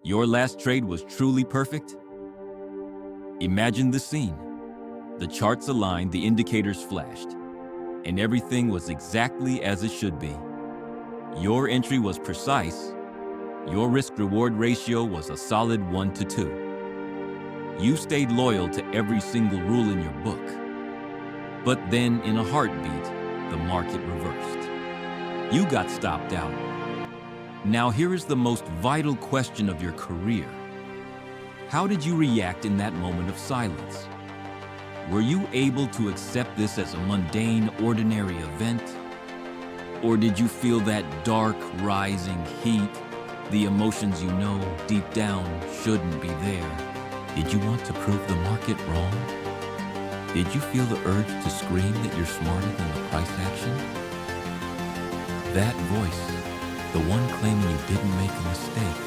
Your last trade was truly perfect? Imagine the scene. The charts aligned, the indicators flashed, and everything was exactly as it should be. Your entry was precise. Your risk-reward ratio was a solid 1-to-2. You stayed loyal to every single rule in your book. But then, in a heartbeat, the market reversed. You got stopped out. Now here is the most vital question of your career. How did you react in that moment of silence? Were you able to accept this as a mundane, ordinary event? Or did you feel that dark, rising heat, the emotions you know deep down shouldn't be there? Did you want to prove the market wrong? Did you feel the urge to scream that you're smarter than the price action? That voice, the one claiming you didn't make a mistake,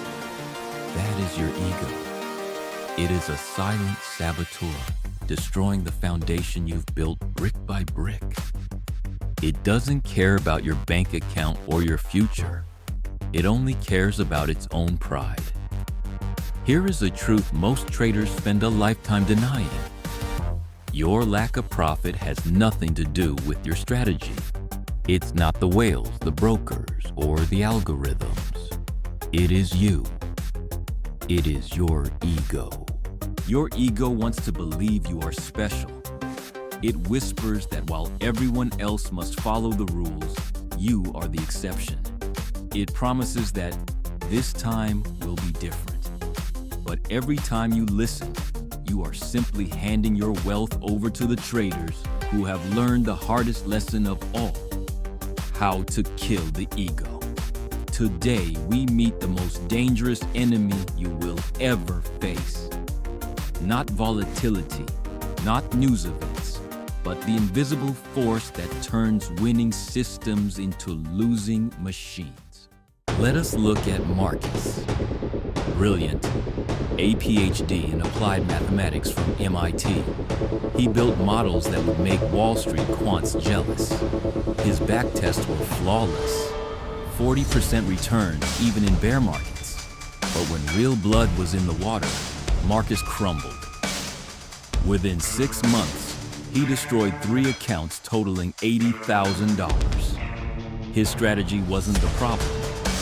that is your ego. It is a silent saboteur, destroying the foundation you've built brick by brick. It doesn't care about your bank account or your future. It only cares about its own pride. Here is a truth most traders spend a lifetime denying. Your lack of profit has nothing to do with your strategy. It's not the whales, the brokers, or the algorithms. It is you. It is your ego. Your ego wants to believe you are special. It whispers that while everyone else must follow the rules, you are the exception. It promises that this time will be different. But every time you listen, you are simply handing your wealth over to the traders who have learned the hardest lesson of all: how to kill the ego. Today, we meet the most dangerous enemy you will ever face. Not volatility, not news events, but the invisible force that turns winning systems into losing machines. Let us look at Marcus. Brilliant, a PhD in applied mathematics from MIT. He built models that would make Wall Street quants jealous. His backtests were flawless, 40% returns even in bear markets. But when real blood was in the water, Marcus crumbled. Within 6 months, he destroyed 3 accounts totaling $80,000. His strategy wasn't the problem.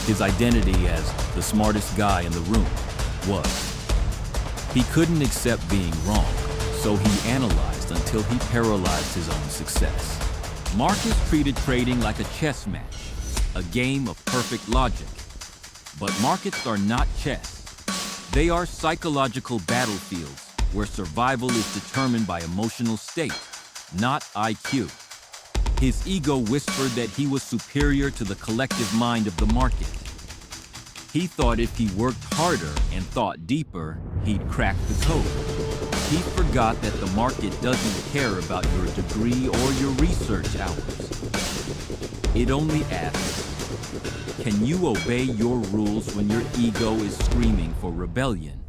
His identity as the smartest guy in the room was. He couldn't accept being wrong, so he analyzed until he paralyzed his own success. Marcus treated trading like a chess match, a game of perfect logic. But markets are not chess. They are psychological battlefields where survival is determined by emotional state, not IQ. His ego whispered that he was superior to the collective mind of the market. He thought if he worked harder and thought deeper, he'd crack the code. He forgot that the market doesn't care about your degree or your research hours. It only asks, can you obey your rules when your ego is screaming for rebellion?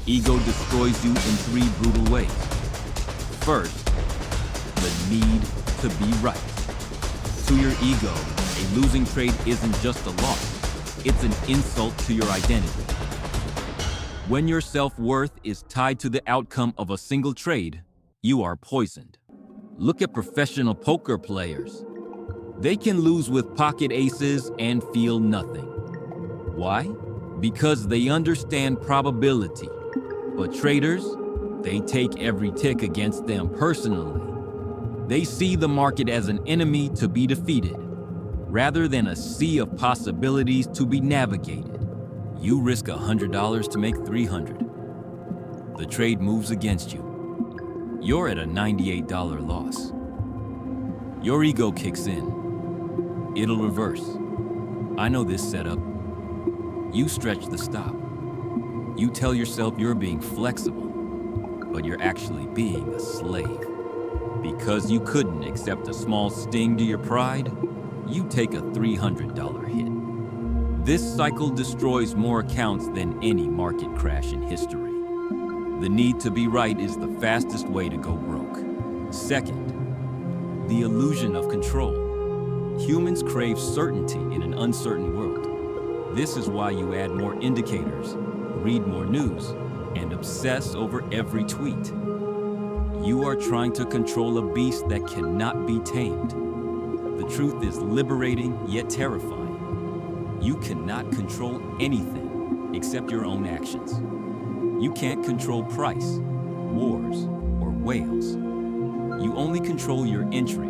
Ego destroys you in 3 brutal ways. First, the need to be right. To your ego, a losing trade isn't just a loss. It's an insult to your identity. When your self-worth is tied to the outcome of a single trade, you are poisoned. Look at professional poker players. They can lose with pocket aces and feel nothing. Why? Because they understand probability. But traders, they take every tick against them personally. They see the market as an enemy to be defeated, rather than a sea of possibilities to be navigated. You risk $100 to make $300. The trade moves against you. You're at a $98 loss. Your ego kicks in. It'll reverse. I know this setup. You stretch the stop. You tell yourself you're being flexible, but you're actually being a slave. Because you couldn't accept a small sting to your pride, you take a $300 hit. This cycle destroys more accounts than any market crash in history. The need to be right is the fastest way to go broke. Second, the illusion of control. Humans crave certainty in an uncertain world. This is why you add more indicators, read more news, and obsess over every tweet. You are trying to control a beast that cannot be tamed. The truth is liberating yet terrifying. You cannot control anything except your own actions. You can't control price, wars, or whales. You only control your entry,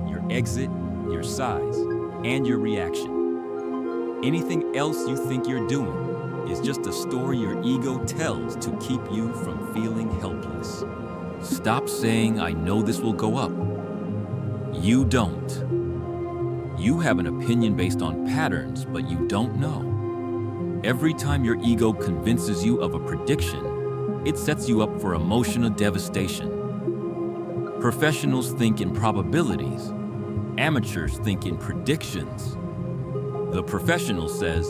your exit, your size, and your reaction. Anything else you think you're doing is just a story your ego tells to keep you from feeling helpless. Stop saying, "I know this will go up." You don't. You have an opinion based on patterns, but you don't know. Every time your ego convinces you of a prediction, it sets you up for emotional devastation. Professionals think in probabilities. Amateurs think in predictions. The professional says,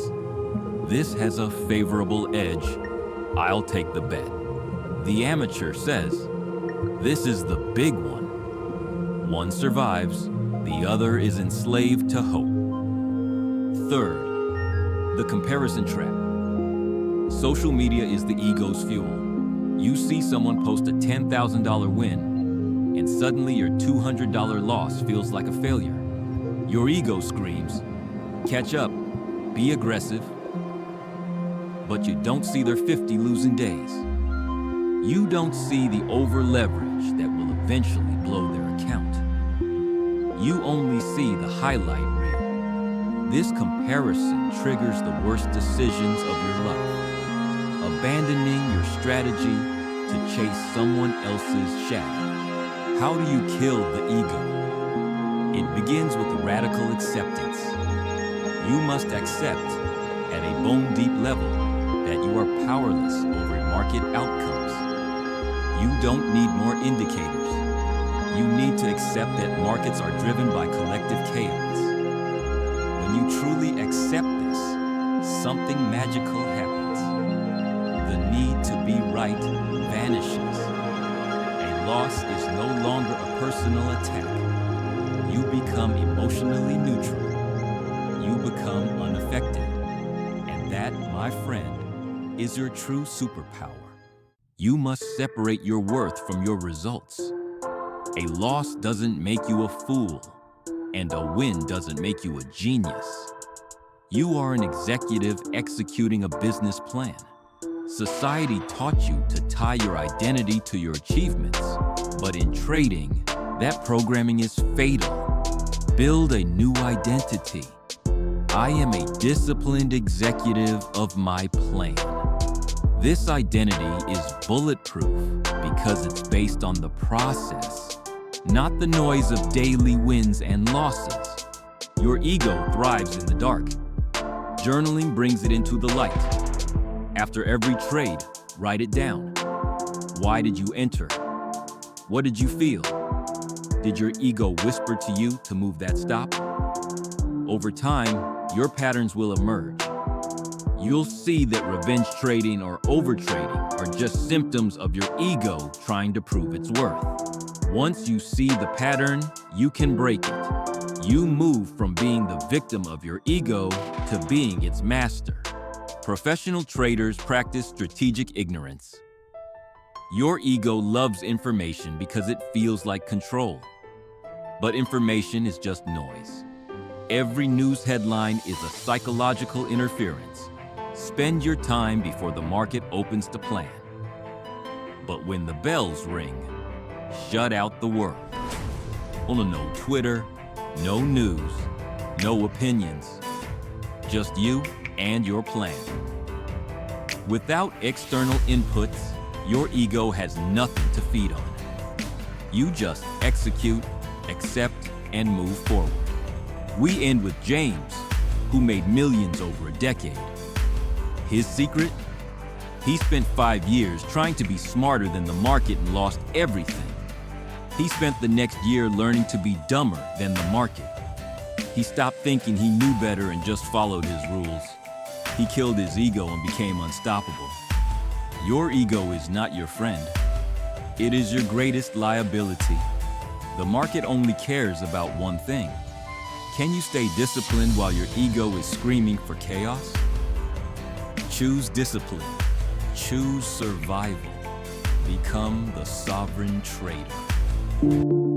"This has a favorable edge. I'll take the bet." The amateur says, "This is the big one." One survives, the other is enslaved to hope. Third, the comparison trap. Social media is the ego's fuel. You see someone post a $10,000 win, and suddenly your $200 loss feels like a failure. Your ego screams, "Catch up, be aggressive." But you don't see their 50 losing days. You don't see the over-leverage that will eventually blow their account. You only see the highlight reel. This comparison triggers the worst decisions of your life. Abandoning your strategy to chase someone else's shadow. How do you kill the ego? It begins with radical acceptance. You must accept, at a bone-deep level, that you are powerless over market outcomes. You don't need more indicators. You need to accept that markets are driven by collective chaos. When you truly accept this, something magical happens. The need to be right vanishes. A loss is no longer a personal attack. You become emotionally neutral. You become unaffected. And that, my friend, is your true superpower. You must separate your worth from your results. A loss doesn't make you a fool, and a win doesn't make you a genius. You are an executive executing a business plan. Society taught you to tie your identity to your achievements, but in trading, that programming is fatal. Build a new identity. I am a disciplined executive of my plan. This identity is bulletproof because it's based on the process, not the noise of daily wins and losses. Your ego thrives in the dark. Journaling brings it into the light. After every trade, write it down. Why did you enter? What did you feel? Did your ego whisper to you to move that stop? Over time, your patterns will emerge. You'll see that revenge trading or overtrading are just symptoms of your ego trying to prove its worth. Once you see the pattern, you can break it. You move from being the victim of your ego to being its master. Professional traders practice strategic ignorance. Your ego loves information because it feels like control. But information is just noise. Every news headline is a psychological interference. Spend your time before the market opens to plan. But when the bells ring, shut out the world. No Twitter, no news, no opinions. Just you and your plan. Without external inputs, your ego has nothing to feed on. You just execute, accept, and move forward. We end with James, who made millions over a decade. His secret? He spent 5 years trying to be smarter than the market and lost everything. He spent the next year learning to be dumber than the market. He stopped thinking he knew better and just followed his rules. He killed his ego and became unstoppable. Your ego is not your friend. It is your greatest liability. The market only cares about one thing. Can you stay disciplined while your ego is screaming for chaos? Choose discipline, Choose survival. Become the sovereign trader.